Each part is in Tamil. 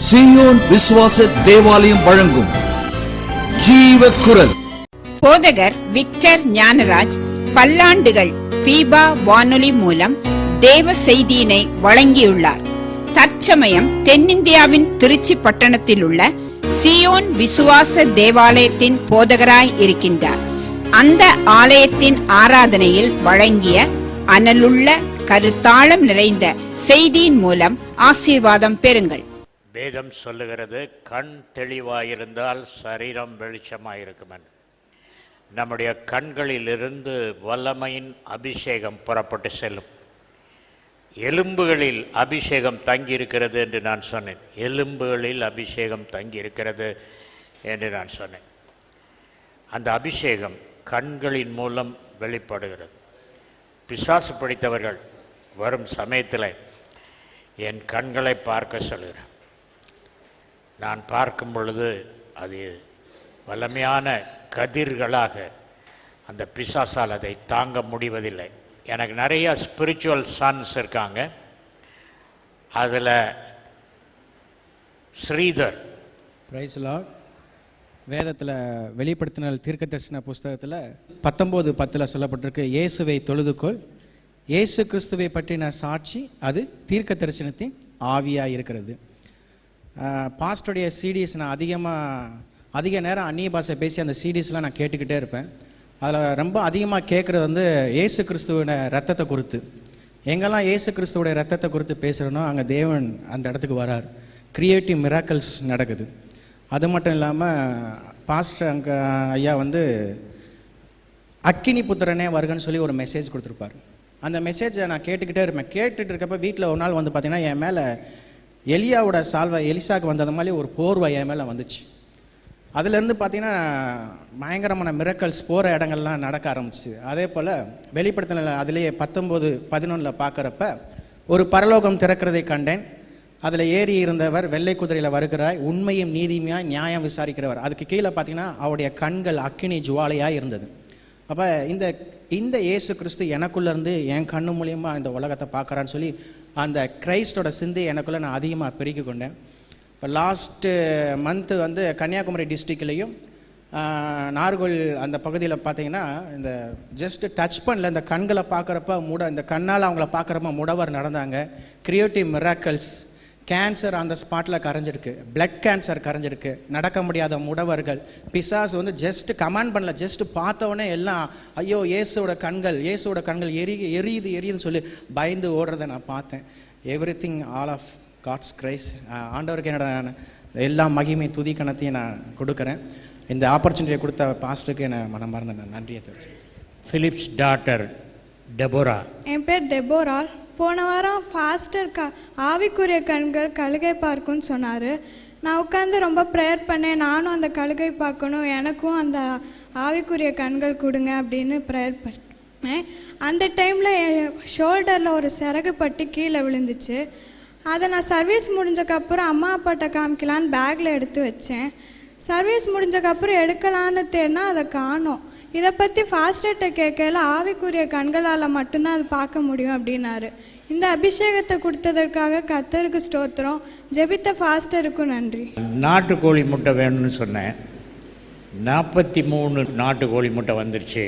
சீயோன் விசுவாச தேவாலயம் வழங்கும் ஜீவ குரல். போதகர் விக்டர் ஞானராஜ் பல்லாண்டுகள் பீபா வானொலி மூலம் தேவ செய்தியினை வழங்கியுள்ளார். தற்சமயம் தென்னிந்தியாவின் திருச்சி பட்டணத்தில் உள்ள சீயோன் விசுவாச தேவாலயத்தின் போதகராய் இருக்கின்றார். அந்த ஆலயத்தின் ஆராதனையில் வழங்கிய அனலுள்ள கருத்தாளம் நிறைந்த செய்தியின் மூலம் ஆசீர்வாதம் பெறுங்கள். வேதம் சொல்லுகிறது, கண் தெளிவாயிருந்தால் சரீரம் வெளிச்சமாயிருக்கும். நம்முடைய கண்களிலிருந்து வல்லமையின் அபிஷேகம் புறப்பட்டு செல்லும். எலும்புகளில் அபிஷேகம் தங்கியிருக்கிறது என்று நான் சொன்னேன். எலும்புகளில் அபிஷேகம் தங்கியிருக்கிறது என்று நான் சொன்னேன். அந்த அபிஷேகம் கண்களின் மூலம் வெளிப்படுகிறது. பிசாசு பிடித்தவர்கள் வரும் சமயத்தில் என் கண்களை பார்க்க சொல்கிறேன். நான் பார்க்கும் பொழுது அது வல்லமையான கதிர்களாக அந்த பிசாசால் அதை தாங்க முடிவதில்லை. எனக்கு நிறைய ஸ்பிரிச்சுவல் சன்ஸ் இருக்காங்க. அதில் ஸ்ரீதர் பிரைஸ் லார்ட். வேதத்தில் வெளிப்படுத்தின தீர்க்க தரிசன புஸ்தகத்தில் 19:10 சொல்லப்பட்டிருக்கு, இயேசுவை தொழுதுகொள், இயேசு கிறிஸ்துவை பற்றின சாட்சி அது தீர்க்க தரிசனத்தின் ஆவியாக இருக்கிறது. பாஸ்டருடைய சீடிஸ் நான் அதிக நேரம் அந்நிய பாஷை பேசி அந்த சீடிஸ்லாம் நான் கேட்டுக்கிட்டே இருப்பேன். அதில் ரொம்ப அதிகமாக கேட்குறது வந்து இயேசு கிறிஸ்துவோட ரத்தத்தை குறித்து. எங்கெல்லாம் இயேசு கிறிஸ்துவோடைய ரத்தத்தை குறித்து பேசுகிறனோ அங்கே தேவன் அந்த இடத்துக்கு வரார். கிரியேட்டிவ் மிராக்கிள்ஸ் நடக்குது. அது மட்டும் இல்லாமல் பாஸ்டர் அங்கே ஐயா வந்து அக்கினி புத்திரனே வருகன்னு சொல்லி ஒரு மெசேஜ் கொடுத்துருப்பார். அந்த மெசேஜை நான் கேட்டுக்கிட்டே இருப்பேன். கேட்டுட்டு இருக்கப்போ வீட்டில் ஒரு நாள் வந்து பார்த்திங்கன்னா என் மேலே எலியாவோட சால்வை எலிசாவுக்கு வந்தது மாதிரி ஒரு போர்வை என் மேலே வந்துச்சு. அதுலேருந்து பார்த்திங்கன்னா பயங்கரமான மிரக்கல்ஸ் போகிற இடங்கள்லாம் நடக்க ஆரம்பிச்சு. அதே போல் வெளிப்படுத்தின அதிலேயே 19:11 பார்க்குறப்ப ஒரு பரலோகம் திறக்கிறதை கண்டேன், அதில் ஏறி இருந்தவர் வெள்ளை குதிரையில் வருகிறாய், உண்மையும் நீதியுமாய் நியாயம் விசாரிக்கிறவர். அதுக்கு கீழே பார்த்தீங்கன்னா அவருடைய கண்கள் அக்கினி ஜுவாலையாக இருந்தது. அப்போ இந்த இயேசு கிறிஸ்து எனக்குள்ளேருந்து என் கண்ணு மூலியமாக இந்த உலகத்தை பார்க்குறான்னு சொல்லி அந்த கிரைஸ்டோட சிந்தை எனக்குள்ளே நான் அதிகமாக பெருக்கி கொண்டேன். இப்போ லாஸ்ட்டு மந்த்து வந்து கன்னியாகுமரி டிஸ்ட்ரிக்ட்லேயும் நார்கோல் அந்த பகுதியில் பார்த்தீங்கன்னா இந்த ஜஸ்ட் டச் பண்ணல, இந்த கண்களை பார்க்குறப்ப இந்த கண்ணால் அவங்கள பார்க்குறப்ப முடவர் நடந்தாங்க. Creative miracles. கேன்சர் அந்த ஸ்பாட்டில் கரைஞ்சிருக்கு, பிளட் கேன்சர் கரைஞ்சிருக்கு, நடக்க முடியாத முடவர்கள். பிசாஸ் வந்து ஜஸ்ட் கமாண்ட் பண்ணல, ஜஸ்ட் பார்த்தவொடனே எல்லாம் ஐயோ இயேசுவோட கண்கள் எரியுதுன்னு சொல்லி பயந்து ஓடுறதை நான் பார்த்தேன். Everything all of God's grace. ஆண்டவருக்கு என்னோட எல்லா மகிமை துதி கணத்தையும் நான் கொடுக்குறேன். இந்த ஆப்பர்ச்சுனிட்டியை கொடுத்த பாஸ்டருக்கு என்ன மனம் மறந்த நன்றியை தெரிஞ்சு. Philips daughter Deborah. என் பேர் டெபோரா. போன வாரம் ஃபாஸ்டர் ஆவிக்குரிய கண்கள் கழுகை பார்க்கும்னு சொன்னார். நான் உட்காந்து ரொம்ப ப்ரேயர் பண்ணேன், நானும் அந்த கழுகை பார்க்கணும், எனக்கும் அந்த ஆவிக்குரிய கண்கள் கொடுங்க அப்படின்னு ப்ரேயர் பண்ணேன். அந்த டைமில் என் ஷோல்டரில் ஒரு சிறகு பட்டி கீழே விழுந்துச்சு. அதை நான் சர்வீஸ் முடிஞ்சக்கப்புறம் அம்மா அப்பாட்ட காமிக்கலான்னு பேக்கில் எடுத்து வச்சேன். சர்வீஸ் முடிஞ்சக்கப்புறம் எடுக்கலான்னு தேடினா அதை காணோம். இதை பற்றி ஃபாஸ்டர்கிட்ட கேட்கல, ஆவிக்குரிய கண்களால் மட்டும்தான் அது பார்க்க முடியும் அப்படின்னாரு. இந்த அபிஷேகத்தை கொடுத்ததற்காக கர்த்தருக்கு ஸ்தோத்திரம். ஜெபித்த ஃபாஸ்டருக்கும் நன்றி. நாட்டுக்கோழி முட்டை வேணும்னு சொன்னேன். 43 நாட்டுக்கோழி முட்டை வந்துருச்சு.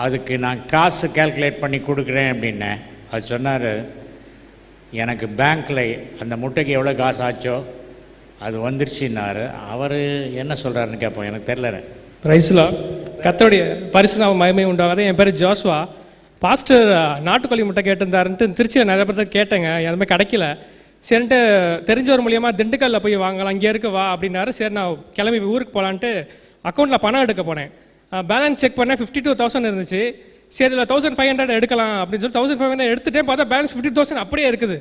அதுக்கு நான் காசு கால்குலேட் பண்ணி கொடுக்குறேன் அப்படின்னேன். அது சொன்னார், எனக்கு பேங்க்கில் அந்த முட்டைக்கு எவ்வளோ காசு ஆச்சோ அது வந்துருச்சுன்னாரு. அவர் என்ன சொல்கிறாருன்னு கேட்போம், எனக்கு தெரில. பிரைஸ்லா கர்த்தருடைய பரிசுத்த மகிமை உண்டாகாது. என் பேர் ஜோஸ்வா. பாஸ்டர் நாட்டுக்கோழி முட்டை கேட்டிருந்தாருன்ட்டு திருச்சியில் நிறைய பேர் கேட்டேங்க, எதுவுமே கிடைக்கல. சரின்ட்டு தெரிஞ்சவர் மூலியமாக திண்டுக்கல்லில் போய் வாங்கலாம், இங்கே இருக்கு வா அப்படின்னாரு. சரி நான் கிளம்பி ஊருக்கு போகலான்ட்டு அக்கௌண்ட்டில் பணம் எடுக்க போனேன். பேலன்ஸ் செக் பண்ணேன், 52,000 இருந்துச்சு. சரி இல்லை 1,500 எடுக்கலாம் அப்படின்னு சொல்லி 1,500 எடுத்துகிட்டே பார்த்தா பேலன்ஸ் 50,000 அப்படியே இருக்குது.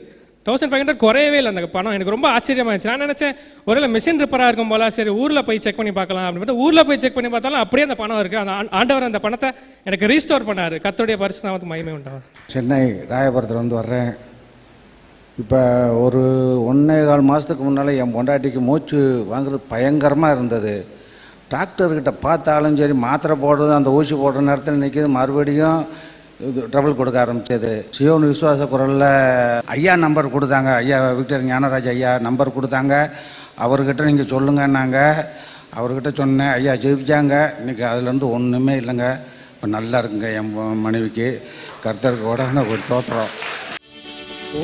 1,500 குறையவே இல்லை அந்த பணம். எனக்கு ரொம்ப ஆச்சரியமாகிடுச்சு. நான் நினச்சேன் ஒருவேளை மிஷின் ரிப்பராக இருக்கும் போல, சரி ஊரில் போய் செக் பண்ணி பார்க்கலாம் அப்படின்னு பார்த்தா ஊரில் போய் செக் பண்ணி பார்த்தாலும் அப்படியே அந்த பணம் இருக்குது. அந்த ஆண்டவர் அந்த பணத்தை எனக்கு ரீஸ்டோர் பண்ணார். கர்த்தருடைய பரிசுத்த நாமத்துக்கு மகிமை உண்டாகும். சென்னை ராயபுரத்தில் வர்றேன். இப்போ ஒரு 1.25 மாதத்துக்கு முன்னால் என் பொண்டாட்டிக்கு மூச்சு வாங்குறது பயங்கரமாக இருந்தது. டாக்டர்கிட்ட பார்த்தாலும் சரி, மாத்திரை போடுறது அந்த ஊசி போடுற நேரத்தில் நிற்கிது, மறுபடியும் இது ட்ரபிள் கொடுக்க ஆரம்பித்தது. சியோன் விசுவாச குரலில் ஐயா நம்பர் கொடுத்தாங்க, ஐயா விக்டர் ஞானராஜ் ஐயா நம்பர் கொடுத்தாங்க. அவர்கிட்ட நீங்கள் சொல்லுங்கன்னாங்க. அவர்கிட்ட சொன்னேன், ஐயா ஜெயிச்சாங்க. இன்றைக்கி அதுலேருந்து ஒன்றுமே இல்லைங்க. இப்போ நல்லா இருக்குங்க என் மனைவிக்கு. கர்த்தருக்கு உடனே ஒரு தோத்திரம்.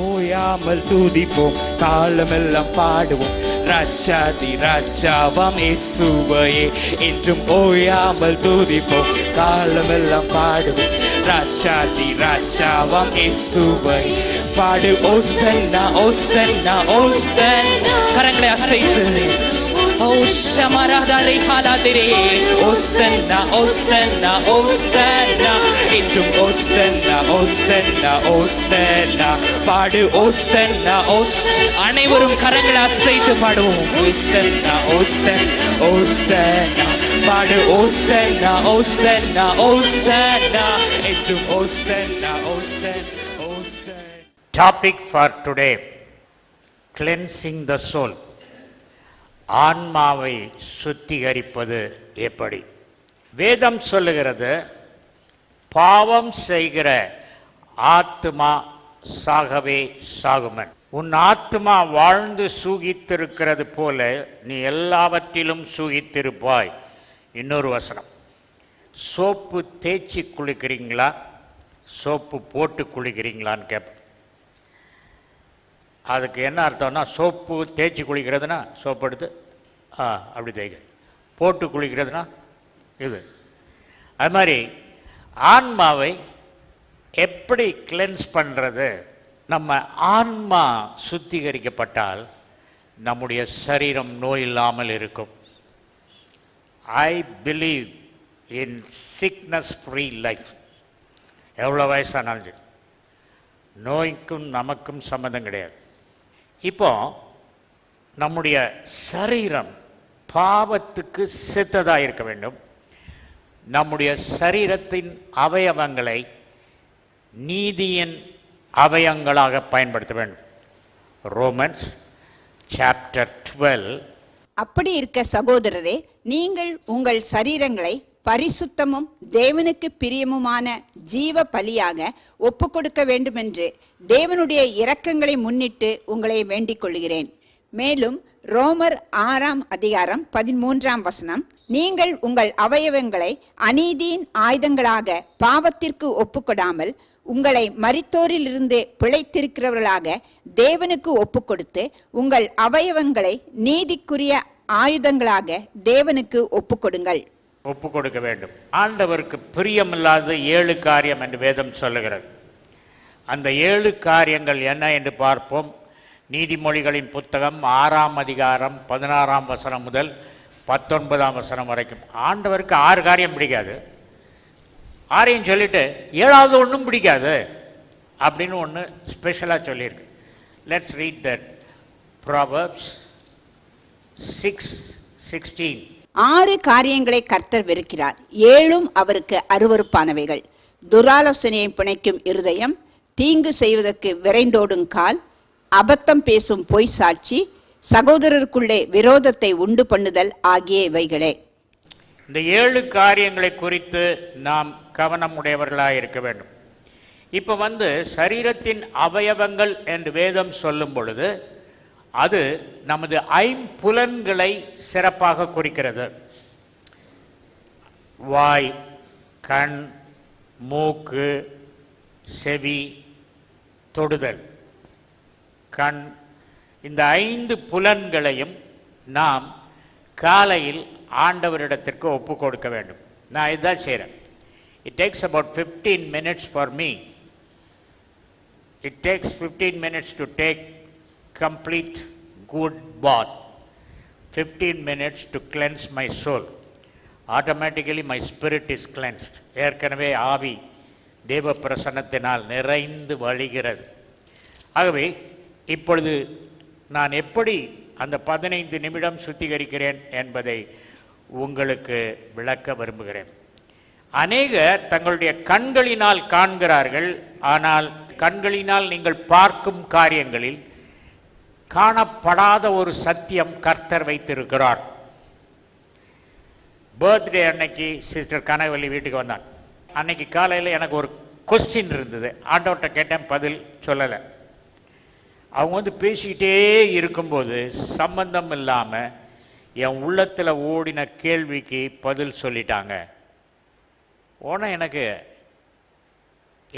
ஓயாமல் துதிப்போம், காலமெல்லாம் பாடுவோம், ராஜாதி ராஜாவாம் இயேசுவையே என்றும் ஓயாமல் துதிப்போம், காலமெல்லாம் பாடுவோம், ராஜாதி ராஜாவாம் இயேசுவை பாடு. ஓசன்னா ஓசன்னா ஓசன்னா, கரங்களை அசைத்து ஓஷமரதலை ஹலதிரே ஓசன்னா ஓசன்னா ஓசன்னா என்றும் ஓசன்னா ஓசன்னா ஓசன்னா பாடு. ஓசன்னா ஓசன்னா, அனைவரும் கரங்களை அசைத்து பாடுவோம். ஓசன்னா ஓசன்னா ஓசன்னா பாடு. ஓசன்னா ஓசன்னா ஓசன்னா என்றும் ஓசன்னா ஓசன்னா ஓசன்னா. Topic for today: cleansing the soul. ஆன்மாவை சுத்திகரிப்பது எப்படி? வேதம் சொல்லுகிறது, பாவம் செய்கிற ஆத்மா சாகவே சாகுமன். உன் ஆத்மா வாழ்ந்து சூகித்திருக்கிறது போல நீ எல்லாவற்றிலும் சூகித்திருப்பாய். இன்னொரு வசனம், சோப்பு தேய்ச்சி குளிக்கிறீங்களா, சோப்பு போட்டு குளிக்கிறீங்களான்னு கேட்பேன். அதுக்கு என்ன அர்த்தம்னா, சோப்பு தேய்ச்சி குளிக்கிறதுனா சோப்பு எடுத்து அப்படி தேய்க்க, போட்டு குளிக்கிறதுனா இது. அது மாதிரி ஆன்மாவை எப்படி கிளென்ஸ் பண்ணுறது? நம்ம ஆன்மா சுத்திகரிக்கப்பட்டால் நம்முடைய சரீரம் நோய் இல்லாமல் இருக்கும். I believe in sickness free life. எவ்வளோ வயசானாலும் சரி, நோய்க்கும் நமக்கும் சம்மந்தம் கிடையாது. இப்போ நம்முடைய சரீரம் பாவத்துக்கு செத்ததாக இருக்க வேண்டும். நம்முடைய சரீரத்தின் அவயவங்களை நீதியின் அவயங்களாக பயன்படுத்த வேண்டும். Romans chapter 12. அப்படி இருக்க சகோதரரே, நீங்கள் உங்கள் சரீரங்களை பரிசுத்தமும் தேவனுக்கு பிரியமுமான ஜீவ பலியாக ஒப்பு கொடுக்க வேண்டுமென்று தேவனுடைய இரக்கங்களை முன்னிட்டு உங்களை வேண்டிக் கொள்கிறேன். மேலும் ரோமர் 6:13 நீங்கள் உங்கள் அவயவங்களை அநீதியின் ஆயுதங்களாக பாவத்திற்கு ஒப்புக்கொடாமல் உங்களை மரித்தோரிலிருந்து பிழைத்திருக்கிறவர்களாக தேவனுக்கு ஒப்பு கொடுத்து உங்கள் அவயவங்களை நீதிக்குரிய ஆயுதங்களாக தேவனுக்கு ஒப்பு கொடுங்கள். ஒப்பு கொடுக்க வேண்டும். ஆண்டவருக்கு பிரியமில்லாத 7 காரியம் என்று வேதம் சொல்லுகிறது. அந்த 7 காரியங்கள் என்ன என்று பார்ப்போம். நீதிமொழிகளின் புத்தகம் 6:16 முதல் 19 வரைக்கும். ஆண்டவருக்கு 6 காரியம் பிடிக்காது. 6ஐயும் சொல்லிட்டு 7வது ஒன்றும் பிடிக்காது அப்படின்னு ஒன்று ஸ்பெஷலாக சொல்லியிருக்கு. Let's read that. ப்ராவர்ப்ஸ் 6:16. 6 காரியங்களை கர்த்தர் வெறுக்கிறார், 7ம் அவருக்கு அருவருப்பானவைகள். துராலோசனையை பிணைக்கும் இருதயம், தீங்கு செய்வதற்கு விரைந்தோடும் கால், அபத்தம் பேசும் பொய் சாட்சி, சகோதரருக்குள்ளே விரோதத்தை உண்டு பண்ணுதல் ஆகிய இவைகளே. இந்த 7 காரியங்களை குறித்து நாம் கவனம் உடையவர்களாக இருக்க வேண்டும். இப்போ சரீரத்தின் அவயவங்கள் என்று வேதம் சொல்லும் பொழுது அது நமது ஐம்புலன்களை சிறப்பாக குறிக்கிறது. வாய், கண், மூக்கு, செவி, தொடுதல், கண், இந்த 5 புலன்களையும் நாம் காலையில் ஆண்டவரிடத்திற்கு ஒப்பு கொடுக்க வேண்டும். நான் இதுதான் செய்கிறேன். It takes about 15 minutes for me. It takes 15 minutes to take complete good bath. 15 minutes to cleanse my soul. Automatically my spirit is cleansed. ஏற்கனவே ஆவி தேவ பிரசன்னத்தினால் நிறைந்து வழிகிறது. ஆகவே இப்பொழுது நான் எப்படி அந்த 15 நிமிடம் சுத்திகரிக்கிறேன் என்பதை உங்களுக்கு விளக்க விரும்புகிறேன். அநேகர் தங்களுடைய கண்களினால் காண்கிறார்கள், ஆனால் கண்களினால் நீங்கள் பார்க்கும் காரியங்களில் காணப்படாத ஒரு சத்தியம் கர்த்தர் வைத்திருக்கிறார். பர்த்டே அன்னைக்கு சிஸ்டர் கனகவல்லி வீட்டுக்கு வந்தான். அன்னைக்கு காலையில் எனக்கு ஒரு கொஸ்டின் இருந்தது. ஆண்டவர்கிட்ட கேட்டேன், பதில் சொல்லலை. அவங்க வந்து பேசிக்கிட்டே இருக்கும்போது சம்பந்தம் இல்லாமல் என் உள்ளத்தில் ஓடின கேள்விக்கு பதில் சொல்லிட்டாங்க. உடனே எனக்கு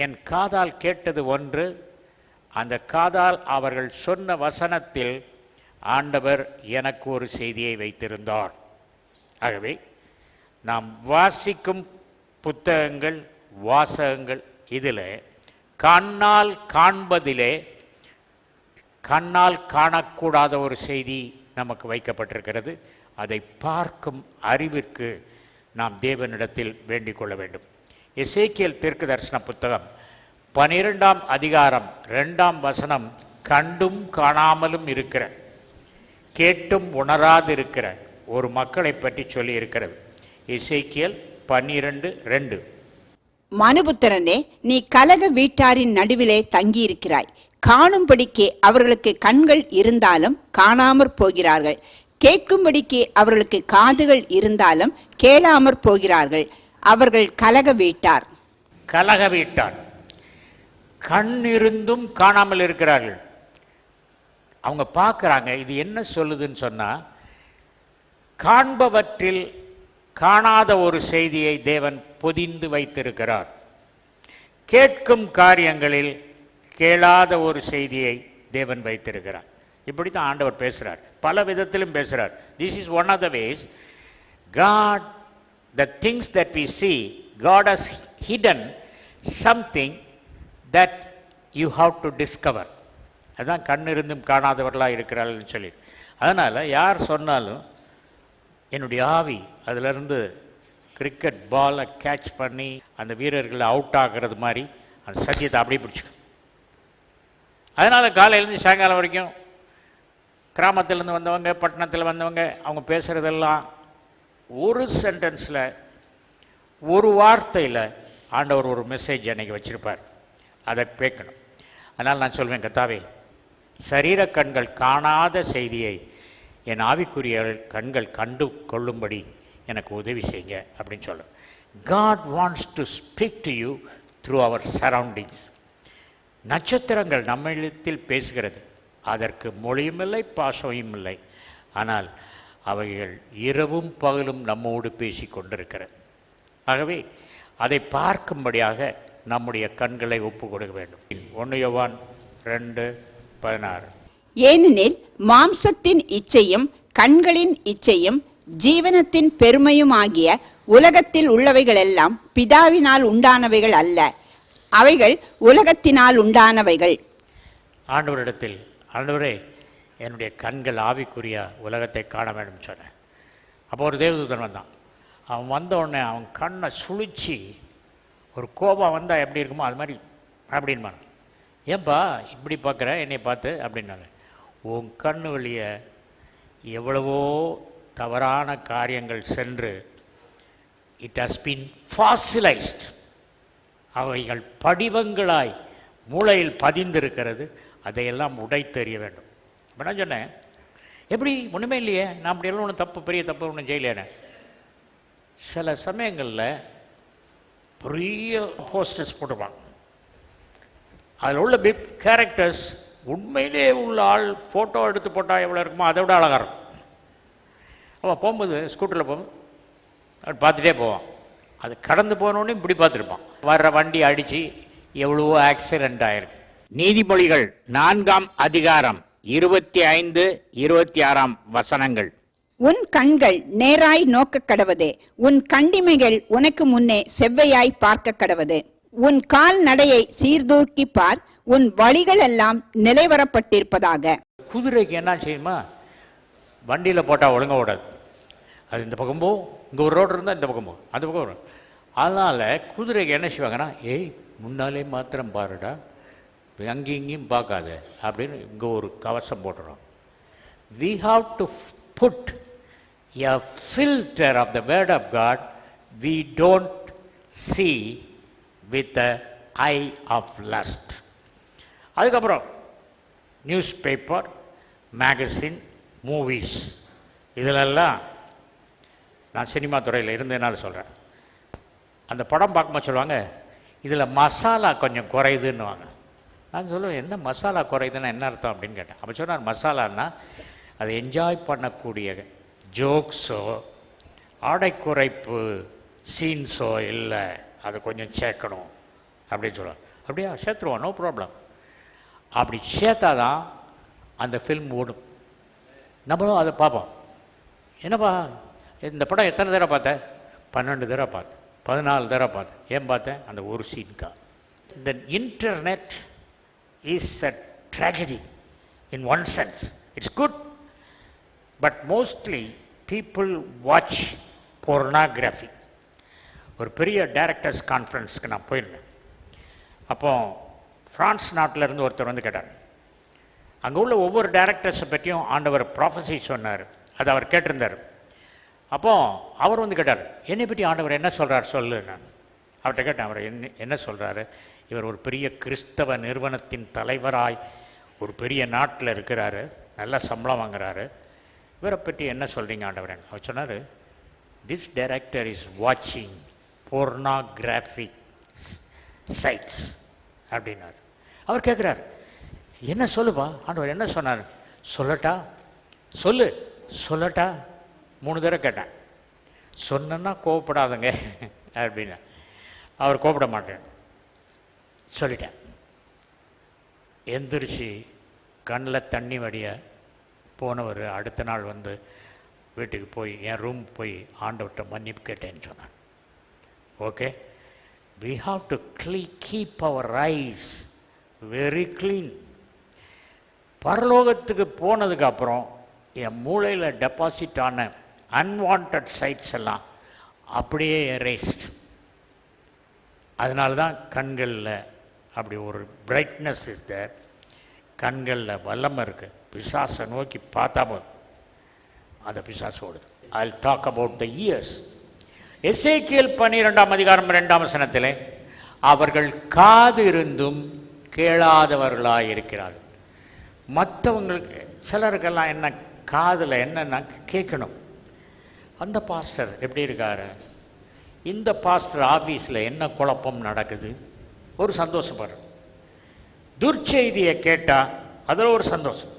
என் காதால் கேட்டது ஒன்று, அந்த காதால் அவர்கள் சொன்ன வசனத்தில் ஆண்டவர் எனக்கு ஒரு செய்தியை வைத்திருந்தார். ஆகவே நாம் வாசிக்கும் புத்தகங்கள், வாசகங்கள், இதில் கண்ணால் காண்பதிலே கண்ணால் காணக்கூடாத ஒரு செய்தி நமக்கு வைக்கப்பட்டிருக்கிறது. அதை பார்க்கும் அறிவிற்கு நாம் தேவனிடத்தில் வேண்டிக் கொள்ள வேண்டும். எசேக்கியேல் தீர்க்க தரிசன புத்தகம் 12ஆம் அதிகாரம் 2ஆம் வசனம் கண்டும் காணாமலும் இருக்கிற, கேட்டும் உணராதிருக்கிற ஒரு மக்களை பற்றி சொல்லி இருக்கிறது. எசேக்கியேல் 12:2. மனுபுத்திரனே, நீ கலக வீட்டாரின் நடுவிலே தங்கியிருக்கிறாய். காணும்படிக்கு அவர்களுக்கு கண்கள் இருந்தாலும் காணாமற் போகிறார்கள், கேட்கும்படிக்கு அவர்களுக்கு காதுகள் இருந்தாலும் கேளாமற் போகிறார்கள். அவர்கள் கலக வீட்டார். கலக வீட்டார் கண் இருந்தும் காணாமல் இருக்கிறார்கள். அவங்க பார்க்குறாங்க. இது என்ன சொல்லுதுன்னு சொன்னால், காண்பவற்றில் காணாத ஒரு செய்தியை தேவன் பொதிந்து வைத்திருக்கிறார். கேட்கும் காரியங்களில் கேளாத ஒரு செய்தியை தேவன் வைத்திருக்கிறார். இப்படி தான் ஆண்டவர் பேசுகிறார். பல விதத்திலும் பேசுகிறார். This is one of the ways. God, the things that we see, God has hidden something that you have to discover. அதான் கண் இருந்தும் காணாதவர்களாக இருக்கிறாள்னு சொல்லி. அதனால் யார் சொன்னாலும் என்னுடைய ஆவி அதிலிருந்து கிரிக்கெட் பாலை கேட்ச் பண்ணி அந்த வீரர்களை அவுட் ஆகிறது மாதிரி அந்த சத்தியத்தை அப்படியே பிடிச்சிக்கும். அதனால் காலையிலேருந்து சாயங்காலம் வரைக்கும் கிராமத்திலேருந்து வந்தவங்க, பட்டணத்தில் வந்தவங்க, அவங்க பேசுகிறதெல்லாம் ஒரு சென்டென்ஸில், ஒரு வார்த்தையில் ஆண்டவர் ஒரு மெசேஜ் அன்றைக்கி வச்சுருப்பார். அதை கேட்கணும். அதனால் நான் சொல்வேன், கர்த்தாவே, சரீர கண்கள் காணாத செய்தியை என் ஆவிக்குரிய கண்கள் கண்டு கொள்ளும்படி எனக்கு உதவி செய்யுங்க அப்படின்னு சொல்ல. God wants to speak to you through our surroundings. நட்சத்திரங்கள் நம்மிடத்தில் பேசுகிறது. அதற்கு மொழியும் இல்லை, பாஷையும் இல்லை. ஆனால் அவைகள் இரவும் பகலும் நம்மோடு பேசி கொண்டிருக்கிறது. ஆகவே அதை பார்க்கும்படியாக நம்முடைய கண்களை ஒப்பு கொடுக்க வேண்டும். 1 யோவான் 2:16. ஏனெனில் மாம்சத்தின் இச்சையும் கண்களின் இச்சையும் ஜீவனத்தின் பெருமையும் ஆகிய உலகத்தில் உள்ளவைகளெல்லாம் பிதாவினால் உண்டானவைகள் அல்ல, அவைகள் உலகத்தினால் உண்டானவைகள். ஆண்டவரிடத்தில், ஆண்டவரே, என்னுடைய கண்கள் ஆவிக்குரிய உலகத்தை காண வேண்டும் சொன்னேன். அப்போ ஒரு தேவதூதன் வந்தான். அவன் வந்த உடனே அவன் கண்ணை சுழிச்சு, ஒரு கோபம் வந்தால் எப்படி இருக்குமோ அது மாதிரி அப்படின்பான். ஏன்பா இப்படி பார்க்குற என்னை பார்த்து அப்படின்னாங்க. உன் கண்ணு வழியே எவ்வளவோ தவறான காரியங்கள் சென்று இட் ஹஸ் பீன் ஃபாசிலைஸ்ட். அவைகள் படிவங்களாய் மூளையில் பதிந்திருக்கிறது. அதையெல்லாம் உடைத்தெறிய வேண்டும். இப்போ நான் சொன்னேன், எப்படி ஒன்றுமே இல்லையே, நான் அப்படியெல்லாம் ஒன்றும் தப்பு, பெரிய தப்பு ஒன்றும் செய்யலையே. சில சமயங்களில் பெரிய போஸ்டர்ஸ் போட்டுருப்பாங்க. அதில் உள்ள பிக் கேரக்டர்ஸ் உண்மையிலே உள்ள ஆள் ஃபோட்டோ எடுத்து போட்டால் எவ்வளோ இருக்குமோ அதை விட அழகாக இருக்கும். அவன் போகும்போது ஸ்கூட்டரில் போகும்போது அவன் பார்த்துட்டே போவான். அது கடந்து போனோடனே இப்படி பார்த்துருப்பான். வர்ற வண்டி அடித்து எவ்வளவோ ஆக்சிடெண்ட் ஆகிருக்கு. நீதிமொழிகள் 4ஆம் அதிகாரம் 25, 26 வசனங்கள். உன் கண்கள் நேராய் நோக்க கடவது, உன் கண்டிமைகள் உனக்கு முன்னே செவ்வையாய் பார்க்க கடவது. உன் கால் நடையை சீர்தூக்கி பார், உன் வழிகள் எல்லாம் நிலைவரப்பட்டிருப்பதாக. குதிரைக்கு என்ன செய்யுமா, வண்டியில் போட்டால் ஒழுங்க ஓடாது. அது இந்த பக்கம் போகும், இங்கே ஒரு ரோடு இருந்தால் இந்த பக்கம் போகும், அந்த பக்கம் வரும். அதனால் குதிரைக்கு என்ன செய்வாங்கன்னா, ஏய் முன்னாலே மாத்திரம் பாருடா, அங்கேயும் இங்கேயும் பார்க்காத அப்படின்னு இங்கே ஒரு கவசம் போட்டுறோம். We have to put a filter of the word of God. We don't see with the eye of lust. அதுக்கப்புறம் நியூஸ் பேப்பர், மேகசின், மூவிஸ், இதிலெல்லாம் நான் சினிமா துறையில் இருந்ததுனால சொல்கிறேன். அந்த படம் பார்க்கும்போது சொல்லுவாங்க, இதில் மசாலா கொஞ்சம் குறையுதுன்னுவாங்க. நான் சொல்லுவேன், என்ன மசாலா குறையுதுன்னா என்ன அர்த்தம் அப்படின்னு கேட்டேன். அப்போ சொன்னார், மசாலான்னா அதை என்ஜாய் பண்ணக்கூடிய ஜோக்ஸோ ஆடை குறைப்பு சீன்ஸோ இல்லை, அதை கொஞ்சம் சேர்க்கணும் அப்படின்னு சொல்லுவாங்க. அப்படியா, சேர்த்துருவோம், நோ ப்ராப்ளம். அப்படி சேர்த்தாதான் அந்த ஃபில்ம் ஓடும். நம்மளும் அதை பார்ப்போம். என்னப்பா இந்த படம் எத்தனை தடவை பார்த்தேன்? 12 தடவை பார்த்தேன், 14 தடவை பார்த்தேன். ஏன் பார்த்தேன்? அந்த ஒரு சீன்கா. இந்த internet is a tragedy in one sense. It's good, but mostly people watch pornography. ஒரு பெரிய டைரக்டர்ஸ் கான்ஃபரன்ஸ்க்கு நான் போயிருந்தேன். அப்போ ஃப்ரான்ஸ் நாட்டிலேருந்து ஒருத்தர் வந்து கேட்டார். அங்கே உள்ள ஒவ்வொரு டைரக்டர்ஸை பற்றியும் ஆண்டவர் ப்ராஃபஸி சொன்னார், அது அவர் கேட்டிருந்தார். அப்போது அவர் வந்து கேட்டார், என்னை பற்றி ஆண்டவர் என்ன சொல்கிறார் சொல்லு. நான் அவர்கிட்ட கேட்டேன், அவர் என்ன சொல்கிறாரு? இவர் ஒரு பெரிய கிறிஸ்தவ நிறுவனத்தின் தலைவராய் ஒரு பெரிய நாட்டில் இருக்கிறாரு, நல்ல சம்பளம் வாங்குறாரு, இவரை பற்றி என்ன சொல்கிறீங்க ஆண்டவர்? அவர் சொன்னார், திஸ் டைரக்டர் இஸ் வாட்சிங் போர்னோகிராஃபிக் சைட்ஸ் அப்படின்னார். அவர் கேட்குறார், என்ன சொல்லுப்பா ஆண்டவர் என்ன சொன்னார்? சொல்லட்டா சொல்லட்டா 3 தடவை கேட்டேன். சொன்னா கோவப்படாதங்க அப்படின்னா. அவர் கோவப்பட மாட்டேன் சொல்லிட்டேன். எந்திரிச்சு கண்ணில் தண்ணி வடிய போனவர் அடுத்த நாள் வந்து வீட்டுக்கு போய் என் ரூம் போய் ஆண்டவர்கிட்ட மன்னிப்பு கேட்டேன்னு சொன்னார். Okay, we have to keep our eyes very clean. பரலோகத்துக்கு போனதுக்கு அப்புறம் என் மூளையில் டெபாசிட் ஆன அன்வான்ட் சைட்ஸ் எல்லாம் அப்படியே எரேஸ்ட். அதனால தான் கண்களில் அப்படி ஒரு பிரைட்னஸ் இஸ் தேர், கண்களில் வல்லமை இருக்குது. பிசாசை நோக்கி பார்த்தா போதும் அந்த பிசாசு ஓடுது. I'll talk about the ears. எசேக்கியேல் 12ஆம் அதிகாரம் 2ஆம் வசனத்திலே, அவர்கள் காது இருந்தும் கேளாதவர்களாக இருக்கிறார்கள். மற்றவங்களுக்கு சிலருக்கெல்லாம் என்ன காதில் என்னென்னா கேட்கணும். அந்த பாஸ்டர் எப்படி இருக்காரு, இந்த பாஸ்டர் ஆஃபீஸில் என்ன குழப்பம் நடக்குது, ஒரு சந்தோஷப்படுற. துர்ச்செய்தியை கேட்டால் அதில் ஒரு சந்தோஷம்.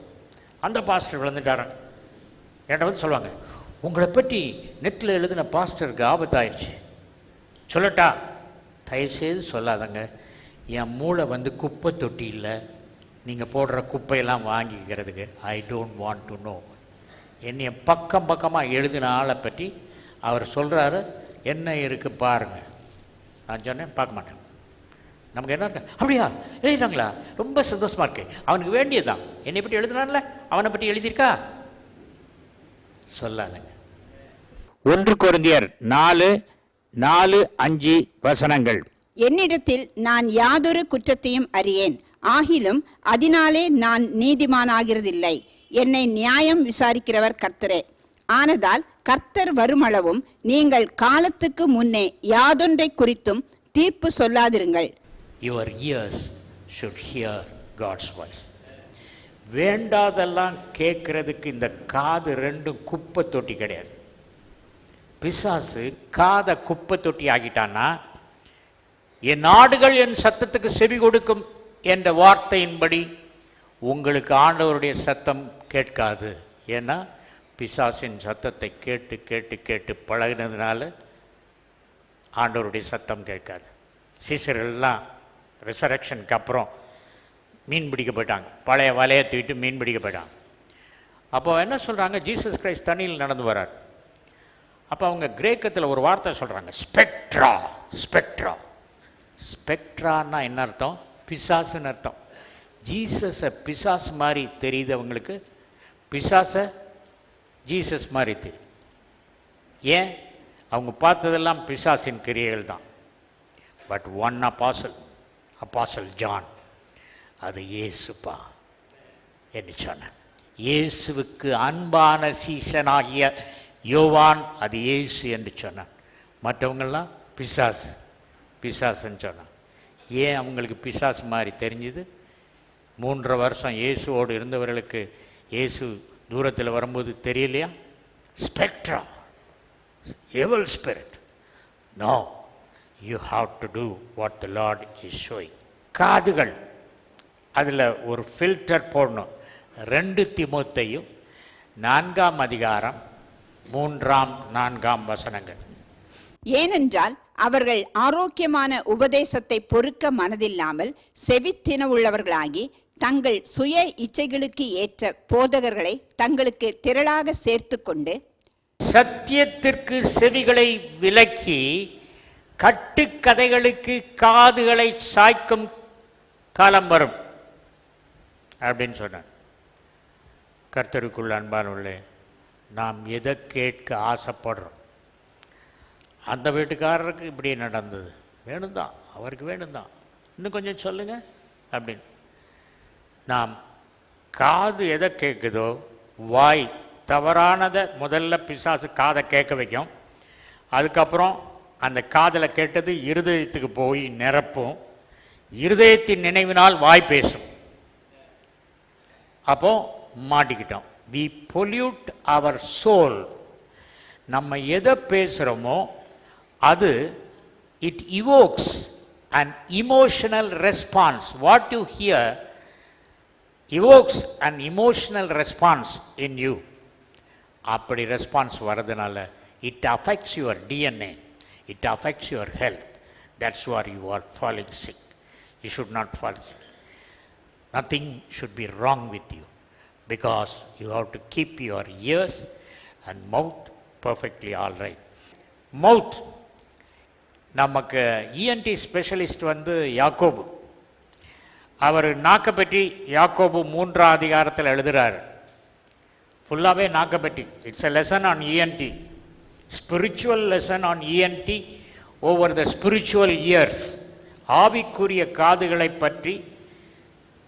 அந்த பாஸ்டர் விழுந்துட்டாரன் என்கிட்ட வந்து சொல்லுவாங்க, உங்களை பற்றி நெட்டில் எழுதின பாஸ்டருக்கு ஆபத்தாயிடுச்சு சொல்லட்டா? தயவுசெய்து சொல்லாதங்க, என் மூளை வந்து குப்பை தொட்டி இல்லை, நீங்கள் போடுற குப்பையெல்லாம் வாங்கிக்கிறதுக்கு. I don't want to know. என்னைய பக்கமாக எழுதின ஆளை பற்றி அவர் சொல்கிறாரு, என்ன இருக்குது பாருங்கள். நான் சொன்னேன், பார்க்க மாட்டேன். நமக்கு என்ன இருக்கு, அப்படியா எழுதிட்டாங்களா, ரொம்ப சந்தோஷமாக இருக்கு, அவனுக்கு வேண்டியதுதான். என்னை பற்றி எழுதினான்ல, அவனை பற்றி எழுதியிருக்கா சொல்லாதங்க. 1 கொரிந்தியர் 4:4-5 வசனங்கள். என்னிடத்தில் நான் யாதொரு குற்றத்தையும் அறியேன், ஆகிலும் அதனாலே நான் நீதிமானாகிறதில்லை. என்னை நியாயம் விசாரிக்கிறவர் கர்த்தரே. ஆனதால் கர்த்தர் வருமளவும் நீங்கள் காலத்துக்கு முன்னே யாதொன்றை குறித்தும் தீர்ப்பு சொல்லாதிருங்கள். Your ears should hear God's voice. வேண்டாதெல்லாம் கேட்கறதுக்கு இந்த காது 2 குப்பை தொட்டி கிடையாது. பிசாசு காதை குப்பை தொட்டி ஆகிட்டான்னா, என் ஆடுகள் என் சத்தத்துக்கு செவி கொடுக்கும் என்ற வார்த்தையின்படி உங்களுக்கு ஆண்டவருடைய சத்தம் கேட்காது. ஏன்னா பிசாசின் சத்தத்தை கேட்டு கேட்டு கேட்டு பழகினதுனால ஆண்டவருடைய சத்தம் கேட்காது. சீசர்கள்லாம் ரிசரக்ஷனுக்கு அப்புறம் மீன் பிடிக்க போயிட்டாங்க, பழைய வலையை தூக்கிட்டு மீன் பிடிக்க போயிட்டாங்க. அப்போ என்ன சொல்கிறாங்க, ஜீசஸ் கிரைஸ்ட் தண்ணியில் நடந்து வர்றார். அப்போ அவங்க கிரேக்கத்தில் ஒரு வார்த்தை சொல்கிறாங்க, ஸ்பெக்ட்ரா. ஸ்பெக்ட்ரான்னா என்ன அர்த்தம்? பிசாசுன்னு அர்த்தம். ஜீசஸை பிசாஸ் மாதிரி தெரியுது அவங்களுக்கு, பிசாசை ஜீசஸ் மாதிரி தெரியும். ஏன்? அவங்க பார்த்ததெல்லாம் பிசாசின் கிரியைகள் தான். பட் ஒன் அப்பாசல் ஜான், அது இயேசுப்பா என்று சொன்னான். இயேசுவுக்கு அன்பான சீசனாகிய யோவான் அது இயேசு என்று சொன்னான். மற்றவங்கெல்லாம் பிசாசுன்னு சொன்னான். ஏன் அவங்களுக்கு பிசாசு மாதிரி தெரிஞ்சுது? 3.5 வருஷம் இயேசுவோடு இருந்தவர்களுக்கு இயேசு தூரத்தில் வரும்போது தெரியலையா? Spectra, evil spirit. No, you have to do what the Lord is showing. காதுகள், அதில் ஒரு ஃபில்டர் போடணும். 2 தீமோத்தேயும் 4ஆம் அதிகாரம் 3, 4 வசனங்கள். ஏனென்றால் அவர்கள் ஆரோக்கியமான உபதேசத்தை பொறுக்க மனதில்லாமல் செவித்தினவுள்ளவர்களாகி தங்கள் சுய இச்சைகளுக்கு ஏற்ற போதகர்களை தங்களுக்கு திரளாக சேர்த்து கொண்டு சத்தியத்திற்கு செவிகளை விலக்கி கட்டுக்கதைகளுக்கு காதுகளை சாய்க்கும் காலம் வரும் அப்படின்னு சொன்னார். கர்த்தருக்குள் அன்பானவர்களே, நாம் எதை கேட்க ஆசைப்படுறோம்? அந்த வீட்டுக்காரருக்கு இப்படி நடந்தது, வேணும்தான், அவருக்கு வேணும்தான், இன்னும் கொஞ்சம் சொல்லுங்க அப்படின்னு. நாம் காது எதை கேட்குதோ, வாய் தவறானதை முதல்ல பிசாசு காதை கேட்க வைக்கும். அதுக்கப்புறம் அந்த காதில் கேட்டது இருதயத்துக்கு போய் நிரப்பும். இருதயத்தின் நினைவினால் வாய் பேசும். அப்போ மாட்டிக்கிட்டோம். we pollute our soul. நம்ம எதை பேசுகிறோமோ அது it evokes an emotional response. What you hear evokes an emotional response in you. அப்படி ரெஸ்பான்ஸ் வரதுனால it affects your DNA, it affects your health. That's why you are falling sick. You should not fall sick. Nothing should be wrong with you, because you have to keep your ears and mouth perfectly all right. Mouth, நமக்கு ENT ஸ்பெஷலிஸ்ட் யாக்கோபு. அவர் நாக்கை பற்றி யாக்கோபு 3ஆம் அதிகாரத்தில் எழுதுகிறார். ஃபுல்லாகவே நாக்கை பற்றி. It's a lesson on ENT, spiritual lesson on ENT over the spiritual years. ஆவிக்குரிய காதுகளை பற்றி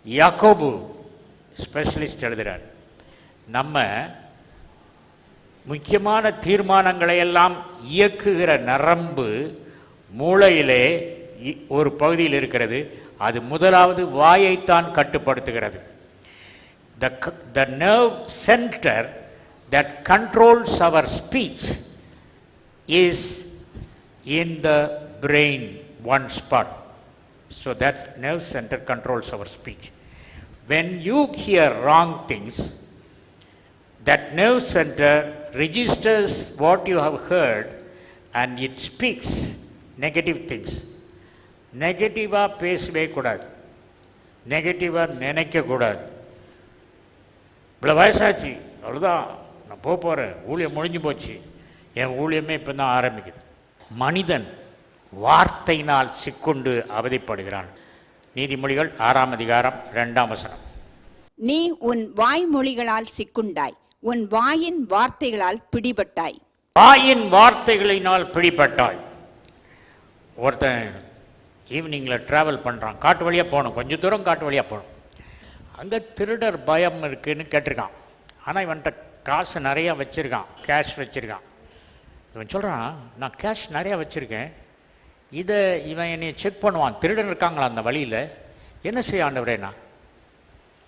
யாக்கோபு ஸ்பெஷலிஸ்ட் எழுதுகிறார். நம்ம முக்கியமான தீர்மானங்களை எல்லாம் இயக்குகிற நரம்பு மூளையிலே ஒரு பகுதியில் இருக்கிறது. அது முதலாவது வாயைத்தான் கட்டுப்படுத்துகிறது. The nerve center that controls our speech is in the brain, one spot. So that nerve center controls our speech. When you hear wrong things, that nerve center registers what you have heard and it speaks negative things. நெகட்டிவாக பேசவே கூடாது, நெகட்டிவாக நினைக்கக்கூடாது. இவ்வளோ வயசாச்சு, அவ்வளோதான், நான் போகிறேன், ஊழியம் முடிஞ்சு போச்சு, என் ஊழியமே இப்போ தான் ஆரம்பிக்குது. மனிதன் வார்த்தையினால் சிக்குண்டு அவதிப்படுகிறான். நீதிமொழிகள் 6ஆம் அதிகாரம் 2ஆம் வசனம். நீ உன் வாய்மொழிகளால் சிக்குண்டாய், உன் வாயின் வார்த்தைகளால் பிடிபட்டாய். வாயின் வார்த்தைகளினால் பிடிபட்டாய். ஒருத்தன் ஈவினிங்கில் ட்ராவல் பண்ணுறான், காட்டு வழியாக போகணும், கொஞ்சம் தூரம் காட்டு வழியாக போகணும். அங்கே திருடர் பயம் இருக்குதுன்னு கேட்டிருக்கான். ஆனால் இவன்கிட்ட காசு நிறையா வச்சுருக்கான், கேஷ் வச்சுருக்கான். இவன் சொல்கிறான், நான் கேஷ் நிறையா வச்சுருக்கேன், இதை இவன் என்னை செக் பண்ணுவான், திருடன் இருக்காங்களா அந்த வழியில், என்ன செய்ய ஆண்டவரேண்ணா?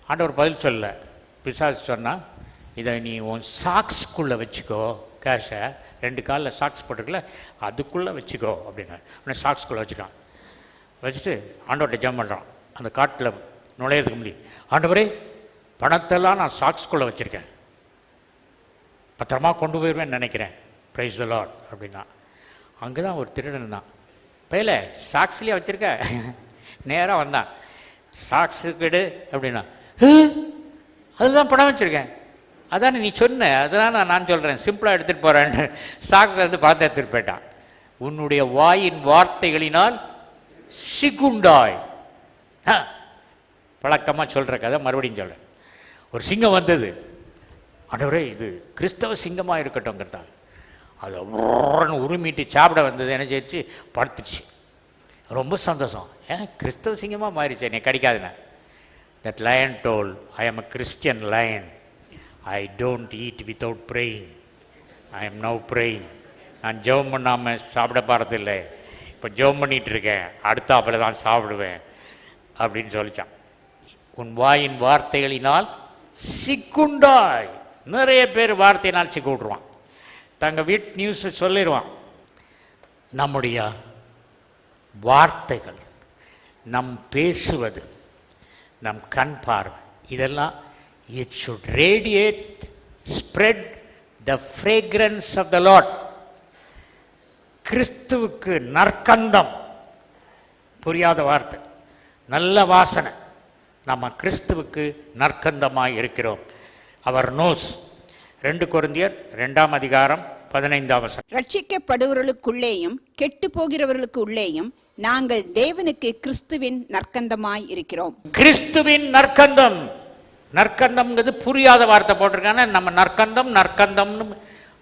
ஆண்டவர் பதில் சொல்ல. பிசாசு சொன்னால், இதை நீ உன் சாக்ஸ்குள்ளே வச்சுக்கோ, கேஷை 2 காலில் சாக்ஸ் போட்டிருக்கல அதுக்குள்ளே வச்சுக்கோ அப்படின்னா. உடனே சாக்ஸ்குள்ளே வச்சுக்கான். வச்சுட்டு ஆண்டவர்கிட்ட ஜெபம் பண்ணுறான். அந்த காட்டில் நுழையிறதுக்கு முடியும், ஆண்டவரே பணத்தெல்லாம் நான் சாக்ஸ்குள்ளே வச்சுருக்கேன், பத்திரமா கொண்டு போயிடுவேன்னு நினைக்கிறேன், ப்ரைஸ் தி லார்ட் அப்படின்னா. அங்கே தான் ஒரு திருடன் தான், பையில சாக்ஸ்லேயே வச்சுருக்க. நேராக வந்தான், சாக்ஸுக்கிடு அப்படின்னா, அதுதான் பணம் வச்சுருக்கேன், அதானே நீ சொன்ன, அதுதான் நான் சொல்கிறேன், சிம்பிளாக எடுத்துகிட்டு போகிறேன்னு சாக்ஸை பணத்தை எடுத்துகிட்டு போயிட்டான். உன்னுடைய வாயின் வார்த்தைகளினால் சிக்குண்டாய். பழக்கமாக சொல்கிற கதை மறுபடியும் சொல்கிறேன். ஒரு சிங்கம் வந்தது, ஆண்டவரே இது கிறிஸ்தவ சிங்கமாக இருக்கட்டும்ங்கிறதா. அது உரிமிட்டு சாப்பிட வந்தது, என்ன செய்ச்சு, படுத்துச்சு. ரொம்ப சந்தோஷம், கிறிஸ்தவ சிங்கமாக மாறிச்சு, என்னை கடிக்காதுண்ணே. That lion told, I am a Christian lion, I don't eat without praying, I am now praying. நான் ஜெபம் பண்ணாமல் சாப்பிட போகிறதில்லை, இப்போ ஜெபம் பண்ணிகிட்டு இருக்கேன், அடுத்தாப்பில் தான் சாப்பிடுவேன் அப்படின்னு சொல்லிச்சான். உன் வாயின் வார்த்தைகளினால் சிக்குண்டாய். நிறைய பேர் வார்த்தையினால் சிக்கு விட்ருவான், தங்கள் வீட்டு நியூஸை சொல்லிடுவான். நம்முடைய வார்த்தைகள், நம் பேசுவது, நம் கண் பார்வை, இதெல்லாம் it should radiate, spread the fragrance of the Lord. கிறிஸ்துவுக்கு நற்கந்தம், புரியாத வார்த்தை, நல்ல வாசனை. நம்ம கிறிஸ்துவுக்கு நற்கந்தமாய் இருக்கிறோம். அவர் நோஸ். 2 கொரிந்தியர் 2ஆம் அதிகாரம் 15ஆம் வசனம். ரட்சிக்கப்படுவர்களுக்குள்ளேயும் கெட்டு போகிறவர்களுக்கு உள்ளேயும் நாங்கள் தேவனுக்கு கிறிஸ்துவின் நற்கந்தமாய் இருக்கிறோம். கிறிஸ்துவின் நற்கந்தம். நற்கந்தம்ங்கிறது புரியாத வார்த்தை போட்டிருக்காங்க. நம்ம நற்கந்தம் நற்கந்தம்னு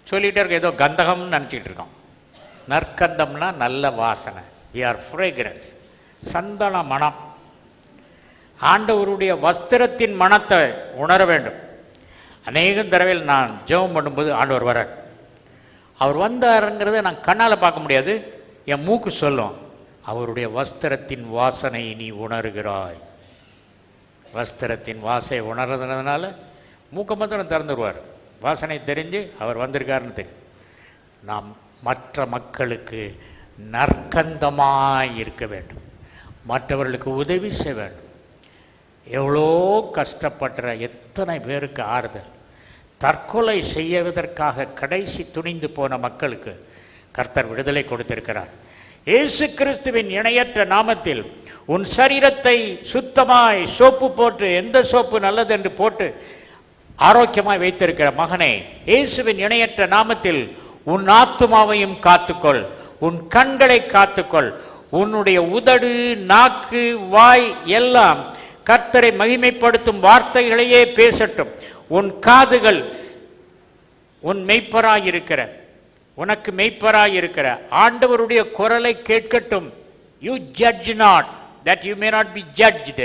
சொல்லிகிட்டே இருக்கோம், ஏதோ கந்தகம்னு நினச்சிட்டு இருக்கோம். நற்கந்தம்னா நல்ல வாசனை. we are fragrance, சந்தன மனம். ஆண்டவருடைய வஸ்திரத்தின் மனத்தை உணர வேண்டும். அநேக தடவையில் நான் ஜெபம் பண்ணும்போது ஆண்டவர் வரார். அவர் வந்தாருங்கிறத நான் கண்ணால் பார்க்க முடியாது, என் மூக்கு சொல்லும். அவருடைய வஸ்திரத்தின் வாசனை நீ உணர்கிறாய். வஸ்திரத்தின் வாசனை உணர்றதுனால மூக்க மாத்திரம் திறந்துடுவார். வாசனை தெரிஞ்சு அவர் வந்திருக்காருன்னு தெரியும். நாம் மற்ற மக்களுக்கு நற்கந்தமாய் இருக்க வேண்டும், மற்றவர்களுக்கு உதவி செய்ய வேண்டும். எவ்வளோ கஷ்டப்படுற எத்தனை பேருக்கு ஆறுதல். தற்கொலை செய்வதற்காக கடைசி துணிந்து போன மக்களுக்கு கர்த்தர் விடுதலை கொடுத்திருக்கிறார். இயேசு கிறிஸ்துவின் இணையற்ற நாமத்தில் உன் சரீரத்தை சுத்தமாய் சோப்பு போட்டு, எந்த சோப்பு நல்லது என்று போட்டு ஆரோக்கியமாய் வைத்திருக்கிற மகனே, இயேசுவின் இணையற்ற நாமத்தில் உன் ஆத்துமாவையும் காத்துக்கொள், உன் கண்களை காத்துக்கொள், உன்னுடைய உதடு, நாக்கு, வாய் எல்லாம் கர்த்தரை மகிமைப்படுத்தும் வார்த்தைகளையே பேசட்டும். உன் காதுகள் உன் மெய்ப்பராயிருக்கிற, உனக்கு மெய்ப்பராயிருக்கிற ஆண்டவருடைய குரலை கேட்கட்டும். You judge not that you may not be judged.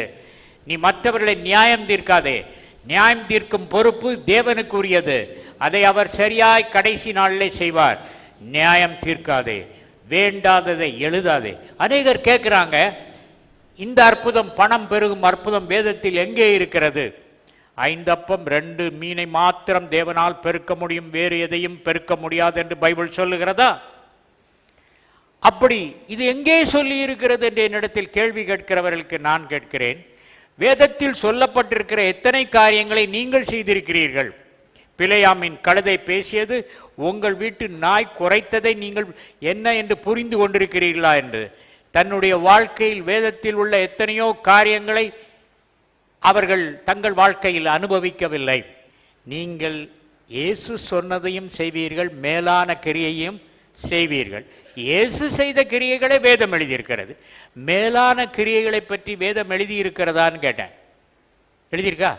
நீ மற்றவர்களை நியாயம் தீர்க்காதே. நியாயம் தீர்க்கும் பொறுப்பு தேவனுக்குரியது. அதை அவர் சரியாய் கடைசி நாளிலே செய்வார். நியாயம் தீர்க்காதே, வேண்டாததை எழுதாதே. அநேகர் கேட்குறாங்க, இந்த அற்புதம், பணம் பெருகும் அற்புதம் வேதத்தில் எங்கே இருக்கிறது? 5 அப்பம் 2 மீனை மாத்திரம் தேவனால் பெருக்க முடியும், வேறு எதையும் பெருக்க முடியாது என்று பைபிள் சொல்லுகிறதா? அப்படி இது எங்கே சொல்லி இருக்கிறது என்று என்னிடத்தில் கேள்வி கேட்கிறவர்களுக்கு நான் கேட்கிறேன், வேதத்தில் சொல்லப்பட்டிருக்கிற எத்தனை காரியங்களை நீங்கள் செய்திருக்கிறீர்கள்? பிலேயாமின் கழுதை பேசியது, உங்கள் வீட்டு நாய் குறைத்ததை நீங்கள் என்ன என்று புரிந்து கொண்டிருக்கிறீர்களா என்று. தன்னுடைய வாழ்க்கையில் வேதத்தில் உள்ள எத்தனையோ காரியங்களை அவர்கள் தங்கள் வாழ்க்கையில் அனுபவிக்கவில்லை. நீங்கள் இயேசு சொன்னதையும் செய்வீர்கள், மேலான கிரியையும் செய்வீர்கள். இயேசு செய்த கிரியைகளை வேதம் எழுதியிருக்கிறது. மேலான கிரியைகளை பற்றி வேதம் எழுதியிருக்கிறதான்னு கேட்டேன். எழுதியிருக்கா?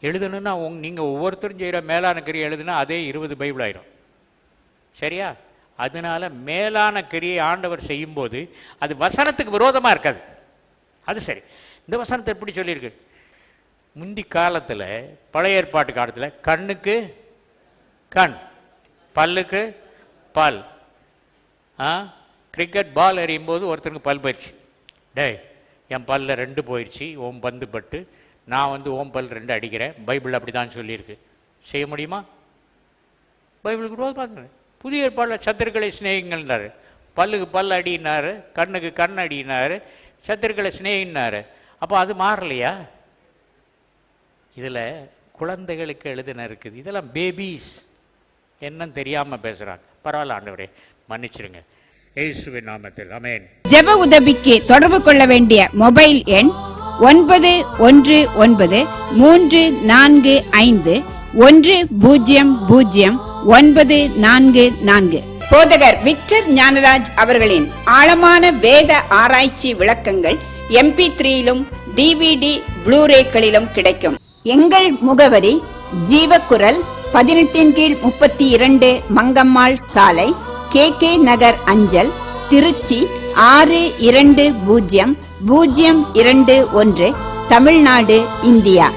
எழுதணுன்னா நீங்கள் ஒவ்வொருத்தரும் செய்கிற மேலான கிரியை எழுதுனா அதே 20 பைபிள் ஆயிரும். சரியா? அதனால மேலான கிரியை ஆண்டவர் செய்யும்போது அது வசனத்துக்கு விரோதமாக இருக்காது. அது சரி. இந்த வசனத்தை எப்படி சொல்லியிருக்கு? முந்தி காலத்தில், பழைய ஏற்பாட்டு காலத்தில், கண்ணுக்கு கண், பல்லுக்கு பல். கிரிக்கெட் பால் எறியும் போது ஒருத்தருக்கு பல் போயிடுச்சு. டே, என் பல்ல 2 போயிடுச்சு, ஓம் பந்து பட்டு, நான் ஓம் பல் 2 அடிக்கிறேன். பைபிள் அப்படி தான் சொல்லியிருக்கு. செய்ய முடியுமா? பைபிளுக்கு விரோதமாக. புதிய ஏற்பாடில் சத்துருக்களை சிநேகிங்கள்னாரு, பல்லுக்கு பல் அடினாரு, கண்ணுக்கு கண் அடினாரு, சத்துருக்களை சிநேகினாரு. அப்போ அது மாறலையா? இதில் குழந்தைகளுக்கு எழுதுன இருக்குது. இதெல்லாம் பேபீஸ் என்னன்னு தெரியாமல் பேசுகிறாங்க. பரவாயில்ல ஆண்டவரே, மன்னிச்சிருங்க. இயேசுவின் நாமத்தில் ஆமென். ஜெப உதவிக்கு தொடர்பு கொள்ள வேண்டிய மொபைல் எண் 915345100944. போதகர் விக்டர் ஞானராஜ் அவர்களின் ஆழமான வேத ஆராய்ச்சி விளக்கங்கள் MP3யிலும் DVD ப்ளூரேக்களிலும் கிடைக்கும். எங்கள் முகவரி ஜீவக்குரல் 18/32 மங்கம்மாள் சாலை, KK நகர் அஞ்சல், திருச்சி 620021, தமிழ்நாடு, இந்தியா.